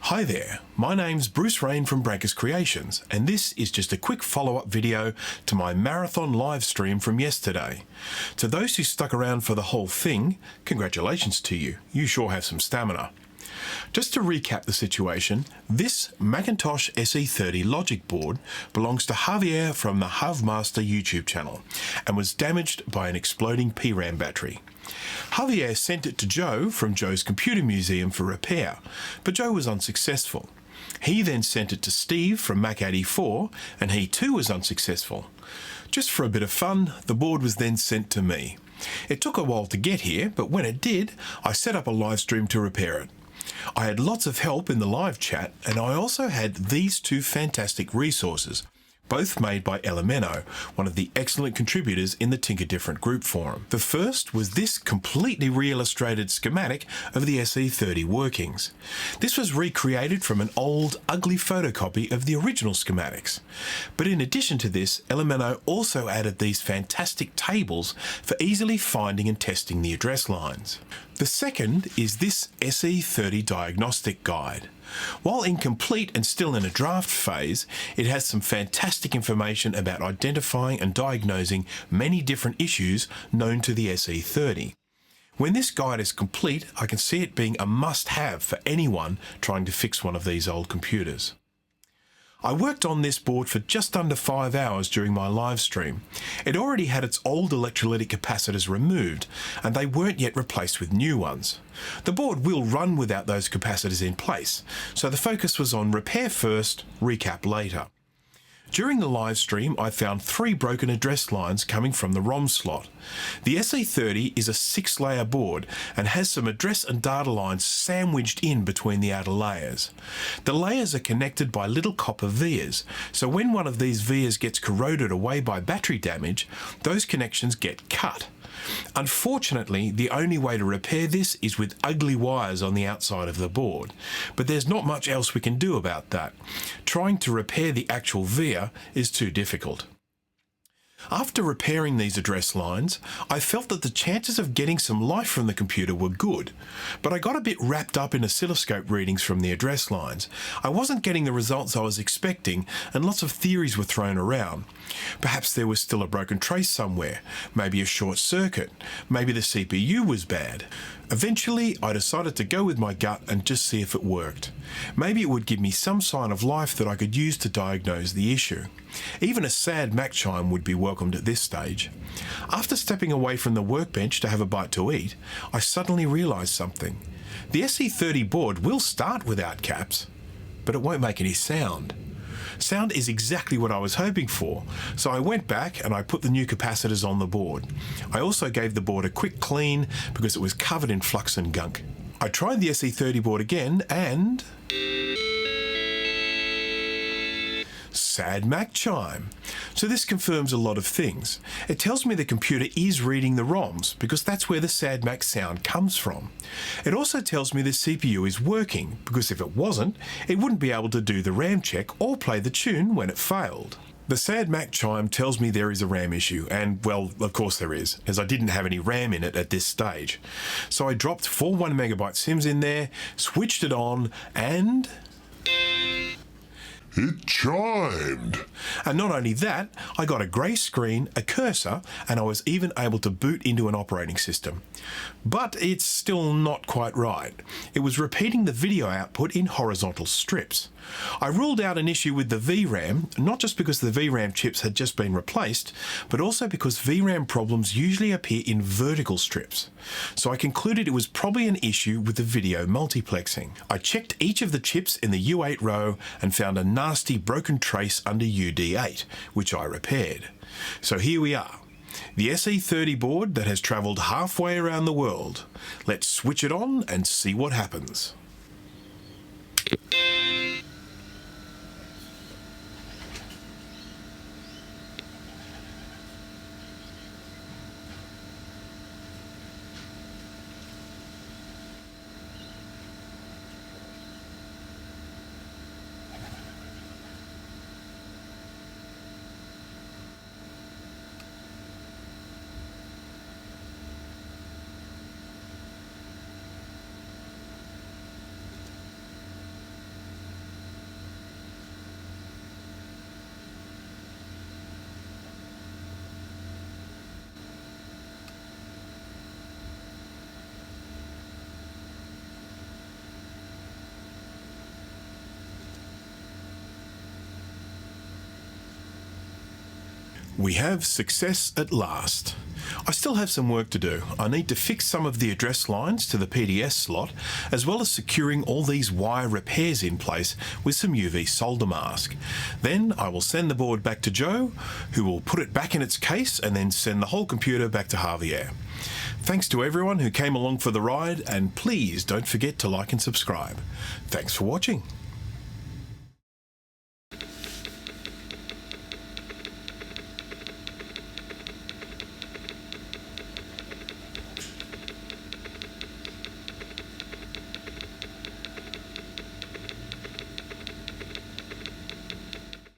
Hi there, my name's Bruce Rain from Breakers Creations, and this is just a quick follow-up video to my marathon live stream from yesterday. To those who stuck around for the whole thing, congratulations to you. You sure have some stamina. Just to recap the situation, this Macintosh SE30 logic board belongs to Javier from the Jav Master YouTube channel and was damaged by an exploding PRAM battery. Javier sent it to Joe from Joe's Computer Museum for repair, but Joe was unsuccessful. He then sent it to Steve from Mac84, and he too was unsuccessful. Just for a bit of fun, the board was then sent to me. It took a while to get here, but when it did, I set up a live stream to repair it. I had lots of help in the live chat, and I also had these two fantastic resources, both made by Elemento, one of the excellent contributors in the Tinker Different group forum. The first was this completely re-illustrated schematic of the SE30 workings. This was recreated from an old, ugly photocopy of the original schematics. But in addition to this, Elemento also added these fantastic tables for easily finding and testing the address lines. The second is this SE30 diagnostic guide. While incomplete and still in a draft phase, it has some fantastic information about identifying and diagnosing many different issues known to the SE30. When this guide is complete, I can see it being a must-have for anyone trying to fix one of these old computers. I worked on this board for just under 5 hours during my live stream. It already had its old electrolytic capacitors removed, and they weren't yet replaced with new ones. The board will run without those capacitors in place, so the focus was on repair first, recap later. During the live stream, I found 3 broken address lines coming from the ROM slot. The SE30 is a 6-layer board and has some address and data lines sandwiched in between the outer layers. The layers are connected by little copper vias, so when one of these vias gets corroded away by battery damage, those connections get cut. Unfortunately, the only way to repair this is with ugly wires on the outside of the board, but there's not much else we can do about that. Trying to repair the actual via is too difficult. After repairing these address lines, I felt that the chances of getting some life from the computer were good, but I got a bit wrapped up in oscilloscope readings from the address lines. I wasn't getting the results I was expecting, and lots of theories were thrown around. Perhaps there was still a broken trace somewhere, maybe a short circuit, maybe the CPU was bad. Eventually, I decided to go with my gut and just see if it worked. Maybe it would give me some sign of life that I could use to diagnose the issue. Even a sad Mac chime would be welcomed at this stage. After stepping away from the workbench to have a bite to eat, I suddenly realised something. The SE30 board will start without caps, but it won't make any sound. Sound is exactly what I was hoping for, so I went back and I put the new capacitors on the board. I also gave the board a quick clean because it was covered in flux and gunk. I tried the SE30 board again and... sad Mac chime. So this confirms a lot of things. It tells me the computer is reading the ROMs because that's where the sad Mac sound comes from. It also tells me the CPU is working because if it wasn't, it wouldn't be able to do the RAM check or play the tune when it failed. The sad Mac chime tells me there is a RAM issue, and well, of course there is, as I didn't have any RAM in it at this stage. So I dropped 4 1MB sims in there, switched it on, and... it chimed. And not only that, I got a grey screen, a cursor, and I was even able to boot into an operating system. But it's still not quite right. It was repeating the video output in horizontal strips. I ruled out an issue with the VRAM, not just because the VRAM chips had just been replaced, but also because VRAM problems usually appear in vertical strips. So I concluded it was probably an issue with the video multiplexing. I checked each of the chips in the U8 row and found a nasty broken trace under UD8, which I repaired. So here we are. The SE30 board that has travelled halfway around the world. Let's switch it on and see what happens. We have success at last. I still have some work to do. I need to fix some of the address lines to the PDS slot, as well as securing all these wire repairs in place with some UV solder mask. Then I will send the board back to Joe, who will put it back in its case and then send the whole computer back to Javier. Thanks to everyone who came along for the ride, and please don't forget to like and subscribe. Thanks for watching.